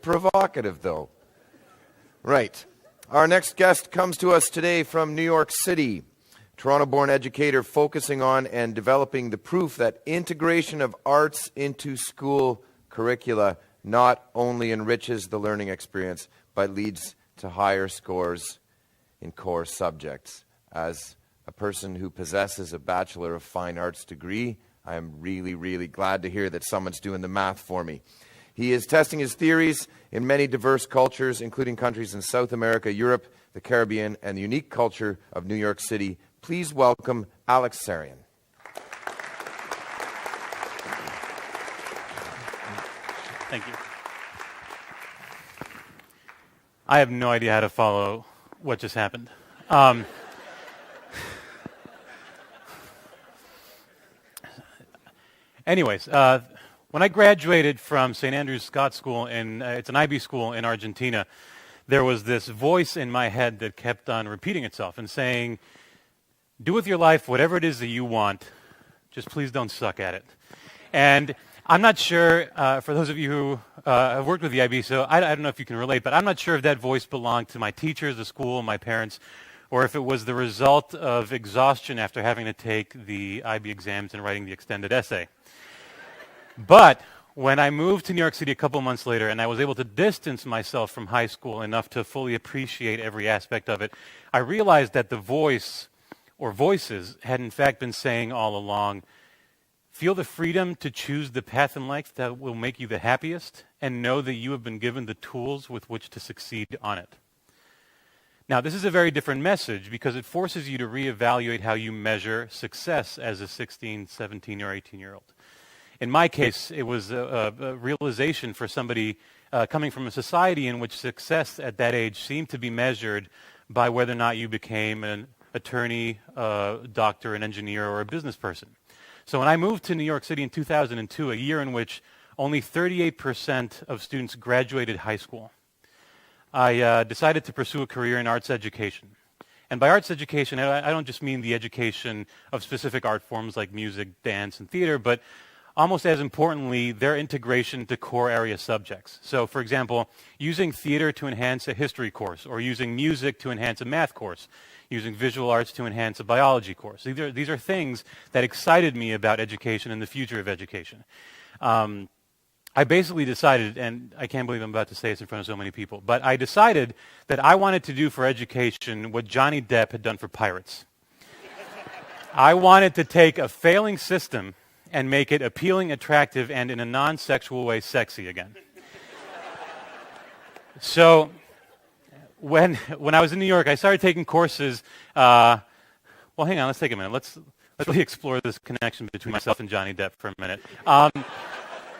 provocative, though. Right. Our next guest comes to us today from New York City. Toronto-born educator focusing on and developing the proof that integration of arts into school curricula not only enriches the learning experience, but leads to higher scores in core subjects. As a person who possesses a Bachelor of Fine Arts degree, I am really, really glad to hear that someone's doing the math for me. He is testing his theories in many diverse cultures, including countries in South America, Europe, the Caribbean, and the unique culture of New York City. Please welcome Alex Sarian. Thank you. I have no idea how to follow what just happened. Anyways, when I graduated from St. Andrew's Scott School, it's an IB school in Argentina, there was this voice in my head that kept on repeating itself and saying, do with your life whatever it is that you want, just please don't suck at it. And I'm not sure, for those of you who have worked with the IB, so I don't know if you can relate, but I'm not sure if that voice belonged to my teachers, the school, my parents, or if it was the result of exhaustion after having to take the IB exams and writing the extended essay. But when I moved to New York City a couple months later and I was able to distance myself from high school enough to fully appreciate every aspect of it, I realized that the voice or voices had in fact been saying all along, feel the freedom to choose the path in life that will make you the happiest and know that you have been given the tools with which to succeed on it. Now, this is a very different message because it forces you to reevaluate how you measure success as a 16, 17, or 18-year-old. In my case, it was a realization for somebody coming from a society in which success at that age seemed to be measured by whether or not you became an attorney, doctor, an engineer, or a business person. So when I moved to New York City in 2002, a year in which only 38% of students graduated high school, I decided to pursue a career in arts education. And by arts education, I don't just mean the education of specific art forms like music, dance, and theater, but almost as importantly, their integration to core area subjects. So, for example, using theater to enhance a history course, or using music to enhance a math course, using visual arts to enhance a biology course. These are things that excited me about education and the future of education. I basically decided, and I can't believe I'm about to say this in front of so many people, but I decided that I wanted to do for education what Johnny Depp had done for pirates. I wanted to take a failing system and make it appealing, attractive, and in a non-sexual way sexy again. So when I was in New York, I started taking courses. Well, hang on, let's take a minute. Let's really explore this connection between myself and Johnny Depp for a minute.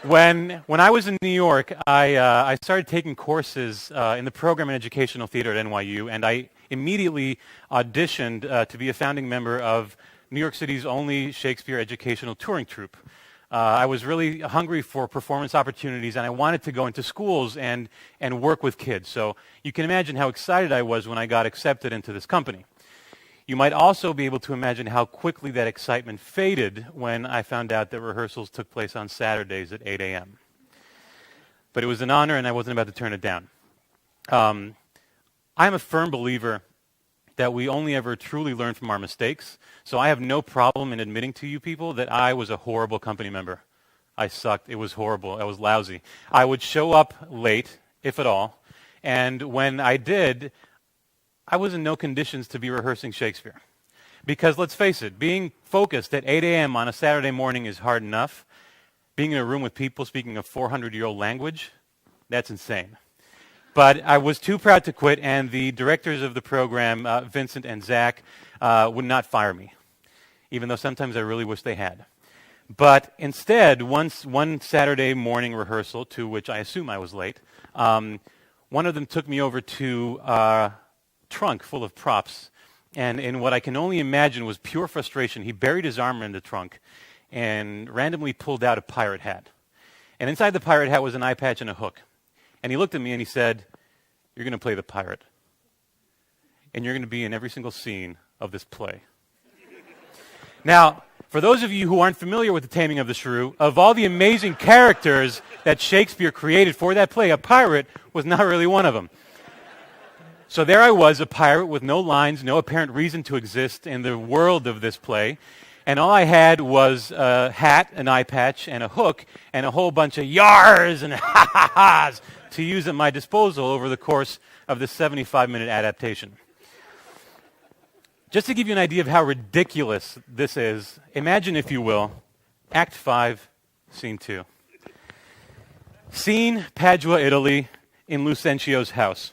When I was in New York, I started taking courses in the program in educational theater at NYU, and I immediately auditioned to be a founding member of New York City's only Shakespeare educational touring troupe. I was really hungry for performance opportunities, and I wanted to go into schools and work with kids. So you can imagine how excited I was when I got accepted into this company. You might also be able to imagine how quickly that excitement faded when I found out that rehearsals took place on Saturdays at 8 a.m. But it was an honor, and I wasn't about to turn it down. I'm a firm believer that we only ever truly learn from our mistakes. So I have no problem in admitting to you people that I was a horrible company member. I sucked. It was horrible. I was lousy. I would show up late, if at all, and when I did, I was in no conditions to be rehearsing Shakespeare. Because let's face it, being focused at 8 a.m. on a Saturday morning is hard enough. Being in a room with people speaking a 400-year-old language, that's insane. But I was too proud to quit, and the directors of the program, Vincent and Zach, would not fire me, even though sometimes I really wish they had. But instead, one Saturday morning rehearsal, to which I assume I was late, one of them took me over to a trunk full of props, and in what I can only imagine was pure frustration, he buried his arm in the trunk and randomly pulled out a pirate hat. And inside the pirate hat was an eye patch and a hook. And he looked at me and he said, "You're going to play the pirate. And you're going to be in every single scene of this play." Now, For those of you who aren't familiar with The Taming of the Shrew, of all the amazing characters that Shakespeare created for that play, a pirate was not really one of them. So there I was, a pirate with no lines, no apparent reason to exist in the world of this play. And all I had was a hat, an eye patch, and a hook, and a whole bunch of yars and ha-ha-has to use at my disposal over the course of this 75-minute adaptation. Just to give you an idea of how ridiculous this is, imagine, if you will, Act 5, Scene 2. Scene, Padua, Italy, in Lucentio's house.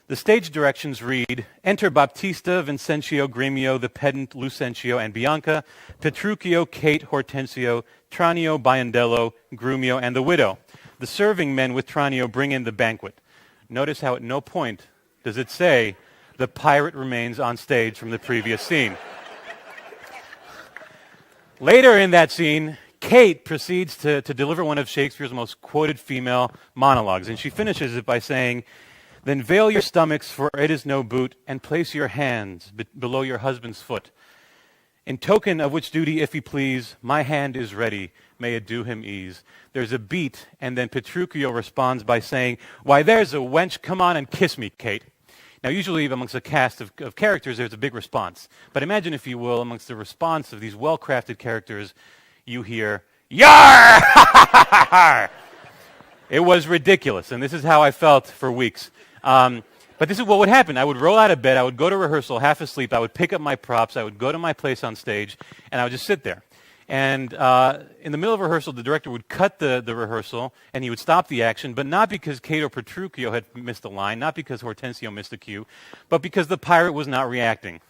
The stage directions read, enter Baptista, Vincentio, Gremio, the pedant, Lucentio, and Bianca, Petruchio, Kate, Hortensio, Tranio, Biondello, Grumio, and the widow. The serving men with Tranio bring in the banquet. Notice how at no point does it say the pirate remains on stage from the previous scene. Later in that scene, Kate proceeds to deliver one of Shakespeare's most quoted female monologues, and she finishes it by saying, then veil your stomachs, for it is no boot, and place your hands below your husband's foot. In token of which duty, if he please, my hand is ready, may it do him ease. There's a beat, and then Petruchio responds by saying, why, there's a wench, come on and kiss me, Kate. Now, usually amongst a cast of characters, there's a big response. But imagine, if you will, amongst the response of these well-crafted characters, you hear, yar! It was ridiculous, and this is how I felt for weeks. But this is what would happen. I would roll out of bed, I would go to rehearsal half asleep, I would pick up my props, I would go to my place on stage, and I would just sit there. And in the middle of rehearsal, the director would cut the rehearsal, and he would stop the action, but not because Kate or Petruchio had missed a line, not because Hortensio missed a cue, but because the pirate was not reacting.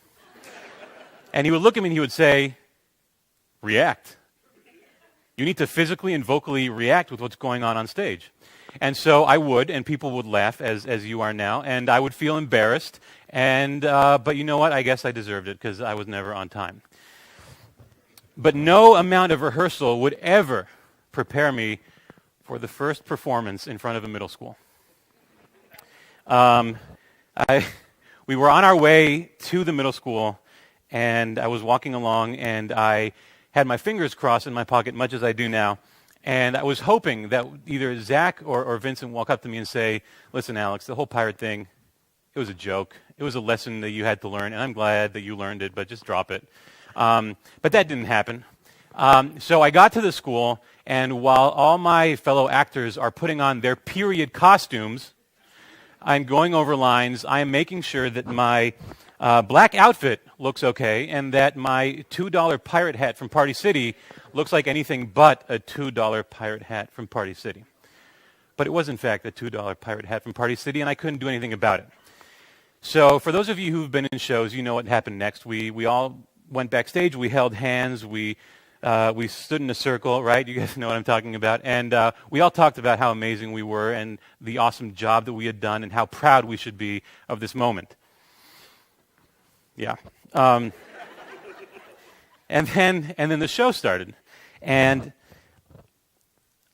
And he would look at me and he would say, react. You need to physically and vocally react with what's going on stage. And so I would, and people would laugh, as you are now, and I would feel embarrassed, but you know what? I guess I deserved it, because I was never on time. But no amount of rehearsal would ever prepare me for the first performance in front of a middle school. We were on our way to the middle school, and I was walking along, and I had my fingers crossed in my pocket, much as I do now, and I was hoping that either Zach or Vincent walk up to me and say, listen, Alex, the whole pirate thing, it was a joke. It was a lesson that you had to learn, and I'm glad that you learned it, but just drop it. But that didn't happen. So I got to the school, and while all my fellow actors are putting on their period costumes, I'm going over lines. I am making sure that my black outfit looks okay, and that my $2 pirate hat from Party City looks like anything but a $2 pirate hat from Party City. But it was, in fact, a $2 pirate hat from Party City, and I couldn't do anything about it. So for those of you who've been in shows, you know what happened next. We all went backstage, we held hands, we stood in a circle, right? You guys know what I'm talking about. And we all talked about how amazing we were and the awesome job that we had done and how proud we should be of this moment. Yeah. And then the show started. And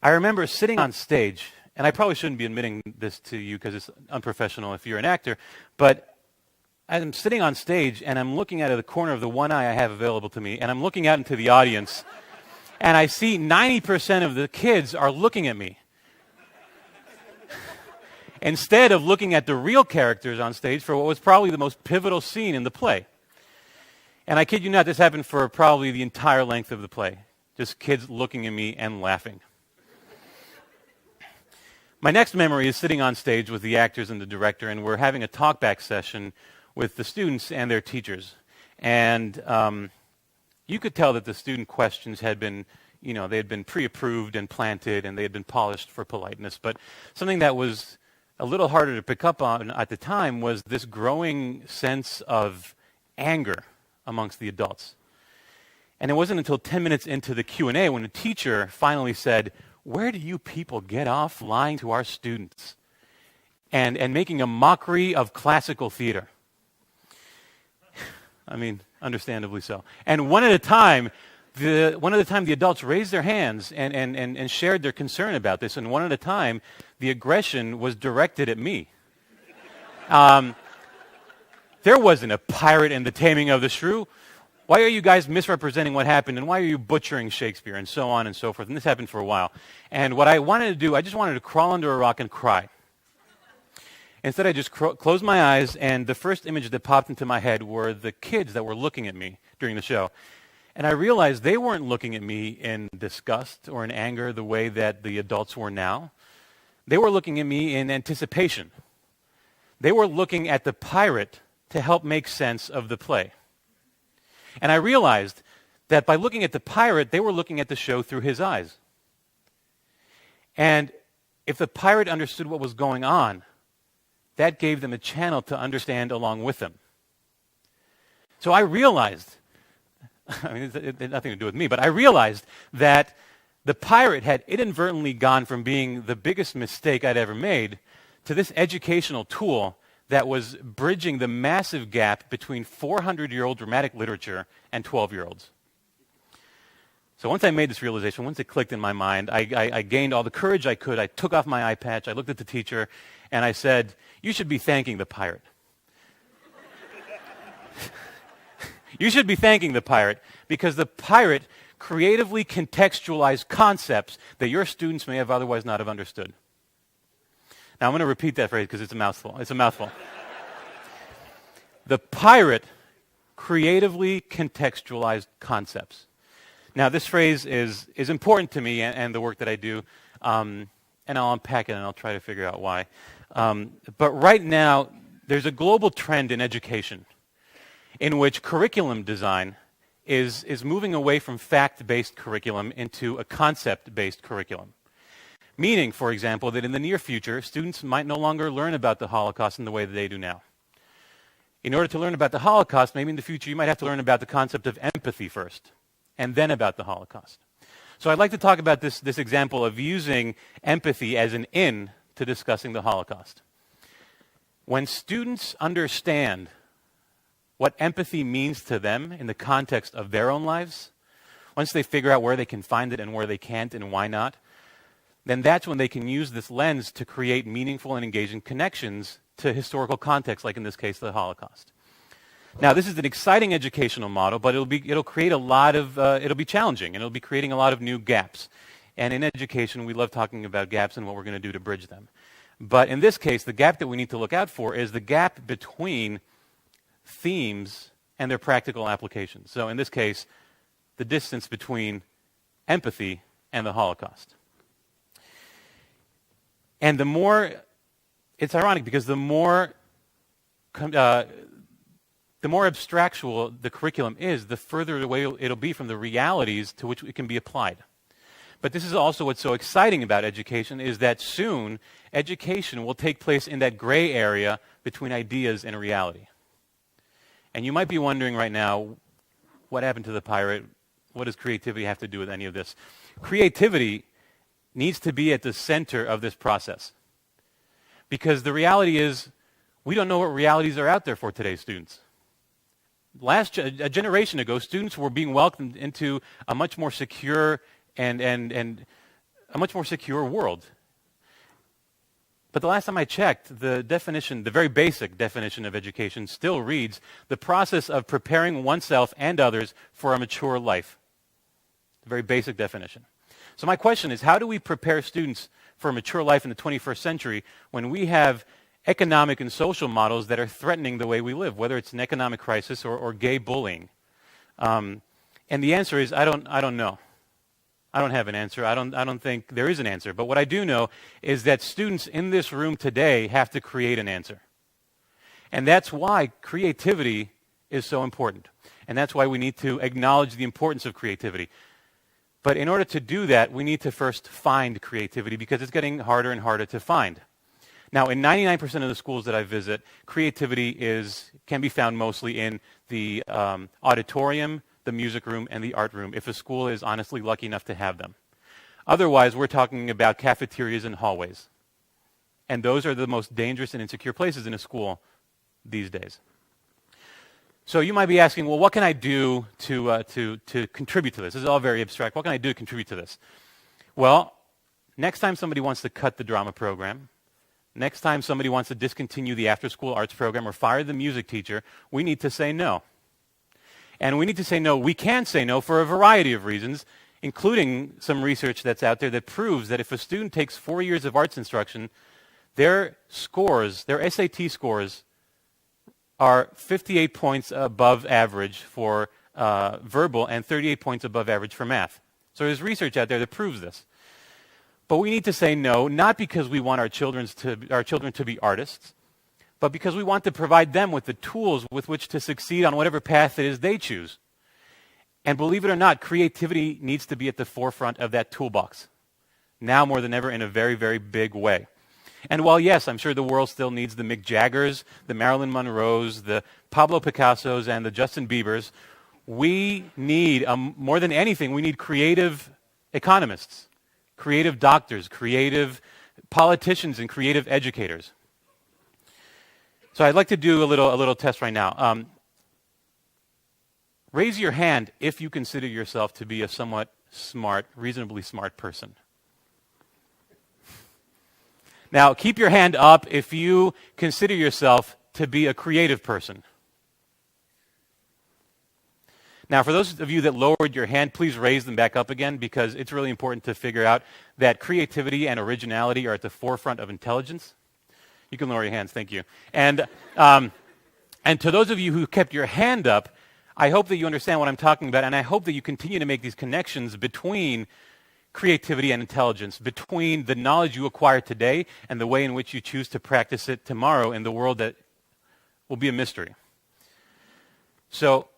I remember sitting on stage, and I probably shouldn't be admitting this to you because it's unprofessional if you're an actor, but I'm sitting on stage, and I'm looking out of the corner of the one eye I have available to me, and I'm looking out into the audience, and I see 90% of the kids are looking at me. Instead of looking at the real characters on stage for what was probably the most pivotal scene in the play. And I kid you not, this happened for probably the entire length of the play. Just kids looking at me and laughing. My next memory is sitting on stage with the actors and the director, and we're having a talkback session with the students and their teachers. And you could tell that the student questions had been, they had been pre-approved and planted, and they had been polished for politeness. But something that was a little harder to pick up on at the time was this growing sense of anger amongst the adults. And it wasn't until 10 minutes into the Q&A when the teacher finally said, "Where do you people get off lying to our students and making a mockery of classical theater?" I mean, understandably so. And one at a time, the adults raised their hands and shared their concern about this. And one at a time, the aggression was directed at me. There wasn't a pirate in The Taming of the Shrew. Why are you guys misrepresenting what happened? And why are you butchering Shakespeare? And so on and so forth. And this happened for a while. And what I wanted to do, I just wanted to crawl under a rock and cry. Instead, I just closed my eyes, and the first image that popped into my head were the kids that were looking at me during the show. And I realized they weren't looking at me in disgust or in anger the way that the adults were now. They were looking at me in anticipation. They were looking at the pirate to help make sense of the play. And I realized that by looking at the pirate, they were looking at the show through his eyes. And if the pirate understood what was going on, that gave them a channel to understand along with them. So I realized, I mean, it had nothing to do with me, but I realized that the pirate had inadvertently gone from being the biggest mistake I'd ever made to this educational tool that was bridging the massive gap between 400-year-old dramatic literature and 12-year-olds. So once I made this realization, once it clicked in my mind, I gained all the courage I could. I took off my eye patch, I looked at the teacher, and I said, "You should be thanking the pirate." You should be thanking the pirate because the pirate creatively contextualized concepts that your students may have otherwise not have understood. Now I'm going to repeat that phrase because it's a mouthful. It's a mouthful. The pirate creatively contextualized concepts. Now this phrase is important to me and the work that I do, and I'll unpack it and I'll try to figure out why. But right now, there's a global trend in education in which curriculum design is moving away from fact-based curriculum into a concept-based curriculum. Meaning, for example, that in the near future, students might no longer learn about the Holocaust in the way that they do now. In order to learn about the Holocaust, maybe in the future you might have to learn about the concept of empathy first, and then about the Holocaust. So I'd like to talk about this example of using empathy as an in to discussing the Holocaust. When students understand what empathy means to them in the context of their own lives, once they figure out where they can find it and where they can't and why not, then that's when they can use this lens to create meaningful and engaging connections to historical context, like in this case, the Holocaust. Now, this is an exciting educational model, but it'll create a lot of, it'll be challenging, and it'll be creating a lot of new gaps. And in education, we love talking about gaps and what we're going to do to bridge them. But in this case, the gap that we need to look out for is the gap between themes and their practical applications. So in this case, the distance between empathy and the Holocaust. And the more, it's ironic because the more abstractual the curriculum is, the further away it'll be from the realities to which it can be applied. But this is also what's so exciting about education is that soon education will take place in that gray area between ideas and reality. And you might be wondering right now, what happened to the pirate? What does creativity have to do with any of this? Creativity needs to be at the center of this process. Because the reality is, we don't know what realities are out there for today's students. A generation ago, students were being welcomed into a much more secure and a much more secure world. But the last time I checked, the definition, the very basic definition of education still reads, the process of preparing oneself and others for a mature life. The very basic definition. So my question is, how do we prepare students for a mature life in the 21st century when we have economic and social models that are threatening the way we live, whether it's an economic crisis or gay bullying? And the answer is, I don't know. I don't have an answer. I don't think there is an answer. But what I do know is that students in this room today have to create an answer. And that's why creativity is so important. And that's why we need to acknowledge the importance of creativity. But in order to do that, we need to first find creativity because it's getting harder and harder to find. Now, in 99% of the schools that I visit, creativity can be found mostly in the auditorium, the music room, and the art room, if a school is honestly lucky enough to have them. Otherwise, we're talking about cafeterias and hallways. And those are the most dangerous and insecure places in a school these days. So you might be asking, well, what can I do to contribute to this? This is all very abstract. What can I do to contribute to this? Well, next time somebody wants to cut the drama program, next time somebody wants to discontinue the after-school arts program or fire the music teacher, we need to say no. And we need to say no. We can say no for a variety of reasons, including some research that's out there that proves that if a student takes 4 years of arts instruction, their scores, their SAT scores, are 58 points above average for verbal and 38 points above average for math. So there's research out there that proves this. But we need to say no, not because we want our children to be artists, but because we want to provide them with the tools with which to succeed on whatever path it is they choose. And believe it or not, creativity needs to be at the forefront of that toolbox, now more than ever in a very, very big way. And while, yes, I'm sure the world still needs the Mick Jaggers, the Marilyn Monroes, the Pablo Picassos, and the Justin Biebers, we need, more than anything, we need creative economists, creative doctors, creative politicians, and creative educators. So I'd like to do a little test right now. Raise your hand if you consider yourself to be a somewhat smart, reasonably smart person. Now, keep your hand up if you consider yourself to be a creative person. Now, for those of you that lowered your hand, please raise them back up again, because it's really important to figure out that creativity and originality are at the forefront of intelligence. You can lower your hands, thank you. And to those of you who kept your hand up, I hope that you understand what I'm talking about, and I hope that you continue to make these connections between creativity and intelligence, between the knowledge you acquire today and the way in which you choose to practice it tomorrow in the world that will be a mystery. So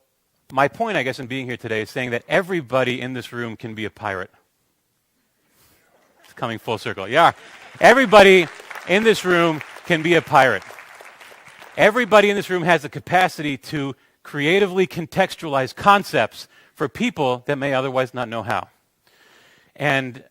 my point, I guess, in being here today is saying that everybody in this room can be a pirate. It's coming full circle. Yeah, everybody in this room can be a pirate. Everybody in this room has the capacity to creatively contextualize concepts for people that may otherwise not know how. And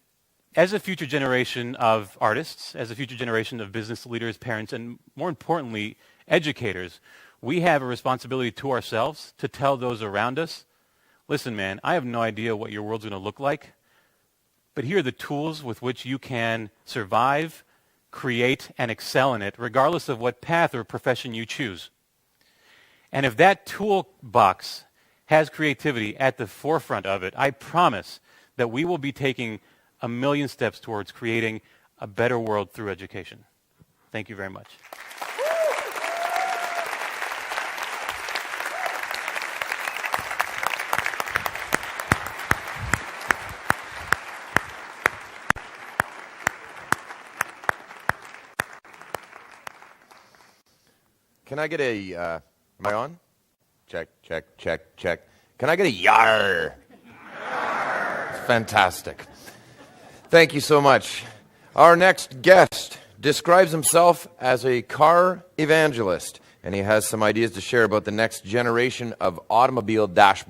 as a future generation of artists, as a future generation of business leaders, parents, and more importantly, educators, we have a responsibility to ourselves to tell those around us, listen, man, I have no idea what your world's going to look like, but here are the tools with which you can survive, create, and excel in it, regardless of what path or profession you choose. And if that toolbox has creativity at the forefront of it, I promise that we will be taking a million steps towards creating a better world through education. Thank you very much. Can I get a, am I on? Check, check, check, check. Can I get a yar? It's fantastic. Thank you so much. Our next guest describes himself as a car evangelist, and he has some ideas to share about the next generation of automobile dashboards.